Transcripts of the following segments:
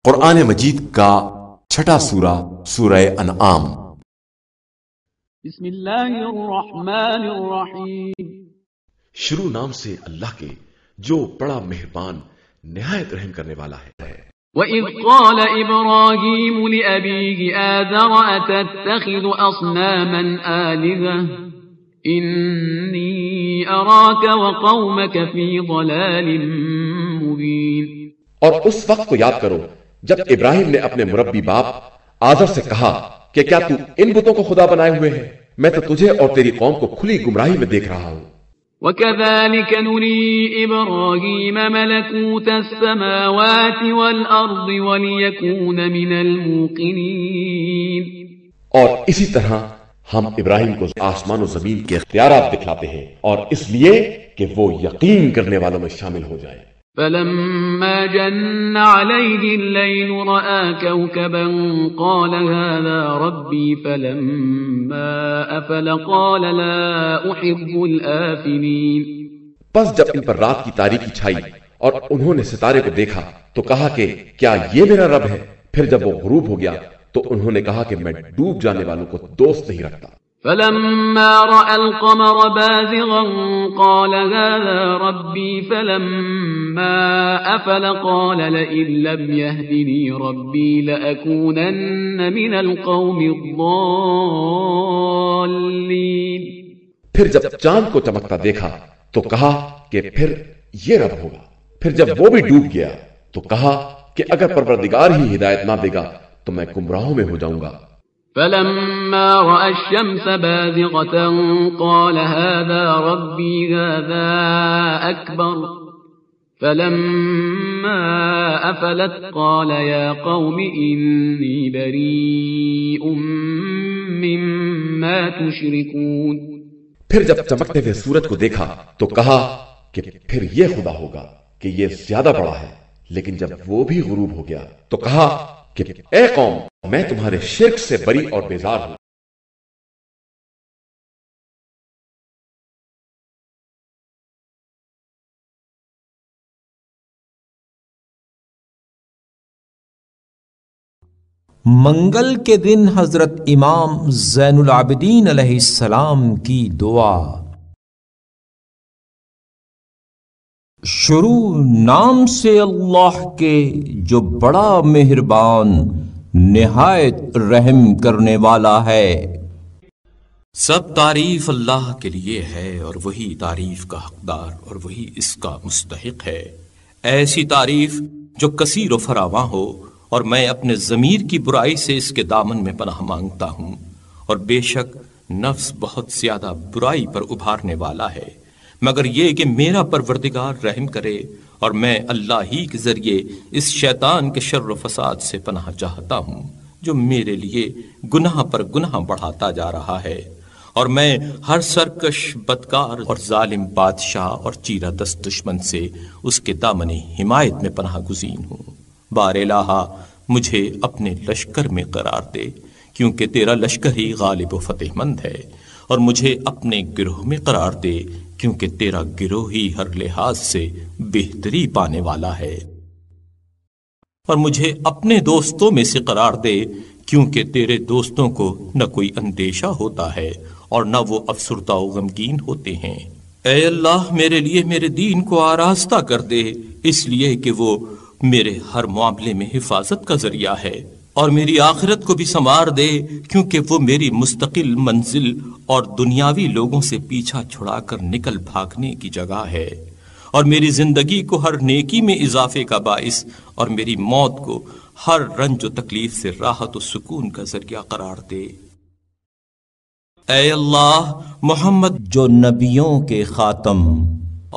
قرآن مجید کا چھٹا سورہ سورہ انعام۔ بسم اللہ الرحمن الرحیم۔ شروع نام سے اللہ کے جو بڑا مہربان نہایت رحم کرنے والا ہے۔ وَإِذْ قَالَ إِبْرَاهِيمُ لِأَبِيهِ آزَرَ أَتَتَّخِذُ أَصْنَامًا آلِهَةً إِنِّي أَرَاكَ وَقَوْمَكَ فِي ضَلَالٍ مُبِينٍ۔ اور اس وقت کو یاد کرو جب ابراہیم نے اپنے مربی باپ آزر سے کہا کہ کیا تو ان بتوں کو خدا بنائے ہوئے ہے؟ میں تو تجھے اور تیری قوم کو کھلی گمراہی میں دیکھ رہا ہوں۔ وَكَذَلِكَ نُرِي إِبْرَاهِيمَ مَلَكُوتَ السَّمَاوَاتِ وَالْأَرْضِ وَلِيَكُونَ مِنَ الْمُوقِنِينَ۔ اور اسی طرح ہم ابراہیم کو آسمان و زمین کے اختیارات دکھلاتے ہیں اور اس لیے کہ وہ یقین کرنے والوں میں شامل ہو جائے۔ فَلَمَّا جَنَّ عَلَيْهِ اللَّيْلُ رَأَى كَوْكَبًا قَالَ هَذَا رَبِّي فَلَمَّا أَفَلَ قَالَ لَا أُحِبُّ الْآفِلِينَ۔ پس جب ان پر رات کی تاریکی چھائی اور انہوں نے ستارے کو دیکھا تو کہا کہ کیا یہ میرا رب ہے؟ پھر جب وہ غروب ہو گیا تو انہوں نے کہا کہ میں ڈوب جانے والوں کو دوست نہیں رکھتا۔ فَلَمَّا رَأَى الْقَمَرَ بَازِغًا قَالَ هَذَا رَبِّي فَلَمَّا أَفَلَ قَالَ لَئِن لَّمْ يَهْدِنِي رَبِّي لَأَكُونَنَّ مِنَ الْقَوْمِ الضَّالِّينَ۔ پھر جب چاند کو چمکتا دیکھا تو کہا کہ پھر یہ رب ہوگا۔ پھر جب وہ بھی ڈوب گیا تو کہا کہ اگر پروردگار ہی ہدایت نہ دے گا تو میں گمراہوں میں ہو جاؤں گا۔ فَلَمَّا رَأَى الشَّمْسَ بَازِغَةً قَالَ هَذَا رَبِّي هَذَا أَكْبَرُ فَلَمَّا أَفَلَتْ قَالَ يَا قَوْمِ إِنِّي بَرِيءٌ مِّمَّا تُشْرِكُونَ۔ پھر جب چمکتے ہوئے سورج کو دیکھا تو کہا کہ پھر یہ خدا ہوگا کہ یہ زیادہ بڑا ہے۔ لیکن جب وہ بھی غروب ہو گیا تو کہا کہ اے قوم میں تمہارے شرک سے بری اور بیزار ہوں۔ منگل کے دن حضرت امام زین العابدین علیہ السلام کی دعا۔ شروع نام سے اللہ کے جو بڑا مہربان نہایت رحم کرنے والا ہے۔ سب تعریف اللہ کے لیے ہے اور وہی تعریف کا حقدار اور وہی اس کا مستحق ہے۔ ایسی تعریف جو کثیر و فراواں ہو، اور میں اپنے ضمیر کی برائی سے اس کے دامن میں پناہ مانگتا ہوں، اور بے شک نفس بہت زیادہ برائی پر ابھارنے والا ہے، مگر یہ کہ میرا پروردگار رحم کرے، اور میں اللہ ہی کے ذریعے اس شیطان کے شر و فساد سے پناہ چاہتا ہوں جو میرے لیے گناہ پر گناہ بڑھاتا جا رہا ہے، اور میں ہر سرکش بدکار اور ظالم بادشاہ اور چیرہ دست دشمن سے اس کے دامن حمایت میں پناہ گزین ہوں۔ بار الہا مجھے اپنے لشکر میں قرار دے، کیونکہ تیرا لشکر ہی غالب و فتح مند ہے، اور مجھے اپنے گروہ میں قرار دے، کیونکہ تیرا گروہ ہی ہر لحاظ سے بہتری پانے والا ہے، اور مجھے اپنے دوستوں میں سے قرار دے، کیونکہ تیرے دوستوں کو نہ کوئی اندیشہ ہوتا ہے اور نہ وہ افسردہ و غمگین ہوتے ہیں۔ اے اللہ میرے لیے میرے دین کو آراستہ کر دے، اس لیے کہ وہ میرے ہر معاملے میں حفاظت کا ذریعہ ہے، اور میری آخرت کو بھی سنوار دے، کیونکہ وہ میری مستقل منزل اور دنیاوی لوگوں سے پیچھا چھڑا کر نکل بھاگنے کی جگہ ہے، اور میری زندگی کو ہر نیکی میں اضافے کا باعث اور میری موت کو ہر رنج و تکلیف سے راحت و سکون کا ذریعہ قرار دے۔ اے اللہ محمد جو نبیوں کے خاتم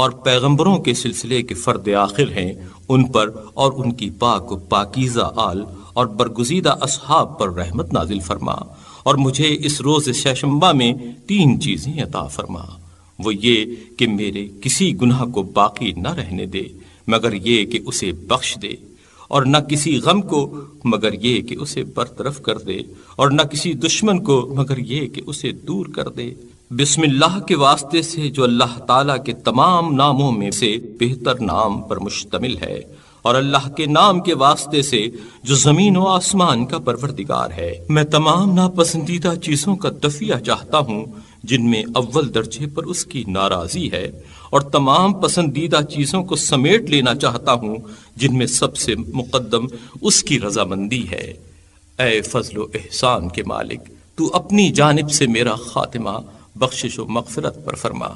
اور پیغمبروں کے سلسلے کے فرد آخر ہیں، ان پر اور ان کی پاک و پاکیزہ آل اور برگزیدہ اصحاب پر رحمت نازل فرما، اور مجھے اس روز ششمبہ میں 3 چیزیں عطا فرما۔ وہ یہ کہ میرے کسی گناہ کو باقی نہ رہنے دے مگر یہ کہ اسے بخش دے، اور نہ کسی غم کو مگر یہ کہ اسے برطرف کر دے، اور نہ کسی دشمن کو مگر یہ کہ اسے دور کر دے۔ بسم اللہ کے واسطے سے جو اللہ تعالیٰ کے تمام ناموں میں سے بہتر نام پر مشتمل ہے، اور اللہ کے نام کے واسطے سے جو زمین و آسمان کا پروردگار ہے۔ میں تمام ناپسندیدہ چیزوں کا دفیہ چاہتا ہوں جن میں اول درجے پر اس کی ناراضی ہے، اور تمام پسندیدہ چیزوں کو سمیٹ لینا چاہتا ہوں جن میں سب سے مقدم اس کی رضامندی ہے۔ اے فضل و احسان کے مالک، تو اپنی جانب سے میرا خاتمہ بخشش و مغفرت پر فرما۔